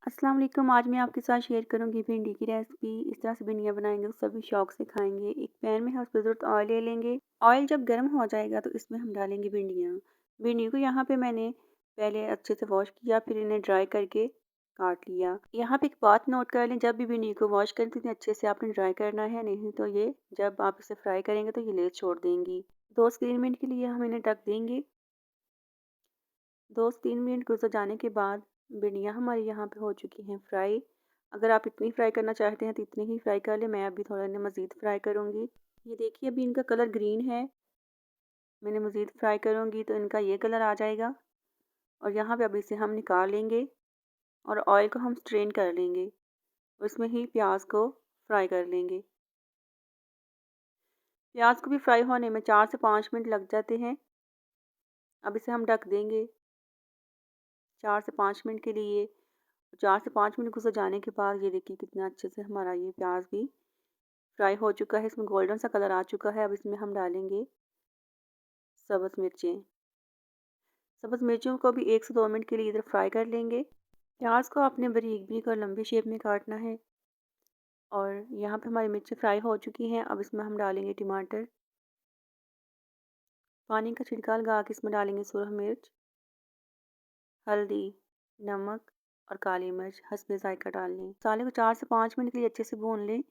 अस्सलाम वालेकुम। आज मैं आपके साथ शेयर करूंगी भिंडी की रेसिपी। इस तरह से भिंडियाँ बनाएंगे तो सभी शौक से खाएंगे। एक पैन में हम उसपर ज़रूरत ऑयल ले लेंगे। ऑयल जब गर्म हो जाएगा तो इसमें हम डालेंगे भिंडियाँ। भिंडियों को यहाँ पे मैंने पहले अच्छे से वॉश किया, फिर इन्हें ड्राई करके काट लिया। यहाँ पे एक बात नोट कर लें, जब भी भिंडी को वॉश करें तो इन्हें अच्छे से आपने ड्राई करना है, नहीं तो ये जब आप इसे फ्राई करेंगे तो ये लेस छोड़ देंगी। 2 से 3 मिनट के लिए हम इन्हें ढक देंगे। 2 से 3 मिनट गुजर जाने के बाद भिंडियाँ हमारी यहाँ पे हो चुकी हैं फ्राई। अगर आप इतनी फ्राई करना चाहते हैं तो इतनी ही फ्राई कर लें। मैं अभी थोड़ा इन्हें मज़ीद फ्राई करूँगी। ये देखिए अभी इनका कलर ग्रीन है। मैंने मज़ीद फ्राई करूँगी तो इनका ये कलर आ जाएगा और यहाँ पे अब इसे हम निकाल लेंगे और ऑयल को हम स्ट्रेन कर लेंगे। उसमें ही प्याज को फ्राई कर लेंगे। प्याज को भी फ्राई होने में 4 से 5 मिनट लग जाते हैं। अब इसे हम ढक देंगे 4 से 5 मिनट के लिए। 4 से 5 मिनट गुजर जाने के बाद ये देखिए कितना अच्छे से हमारा ये प्याज भी फ्राई हो चुका है। इसमें गोल्डन सा कलर आ चुका है। अब इसमें हम डालेंगे सब्ज़ मिर्चें। सब्ज़ मिर्चों को भी 1 से 2 मिनट के लिए इधर फ्राई कर लेंगे। प्याज को आपने बारीक बारीक और लंबी शेप में काटना है। और यहाँ पे हमारी मिर्चें फ्राई हो चुकी हैं। अब इसमें हम डालेंगे टमाटर। पानी का छिड़का लगा के इसमें डालेंगे सुरख मिर्च, हल्दी, नमक और काली मिर्च हस्बे ज़ायका डाल लें। मसाले को 4 से 5 मिनट के लिए अच्छे से भून लें।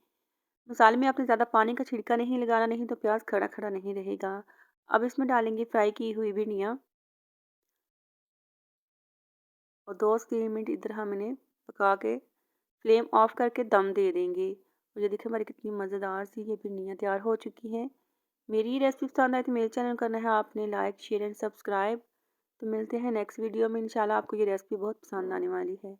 मसाले में आपने ज़्यादा पानी का छिड़का नहीं लगाना, नहीं तो प्याज खड़ा खड़ा नहीं रहेगा। अब इसमें डालेंगे फ्राई की हुई भिंडियाँ और 2 से 3 मिनट इधर हम इन्हें पका के फ्लेम ऑफ करके दम दे देंगे। और ये देखिए हमारी कितनी मज़ेदार सी ये भिंडियाँ तैयार हो चुकी हैं। मेरी ये रेसिपी पसंद आए तो मेरे चैनल को करना है आपने लाइक, शेयर एंड सब्सक्राइब। तो मिलते हैं नेक्स्ट वीडियो में। इंशाल्लाह आपको ये रेसिपी बहुत पसंद आने वाली है।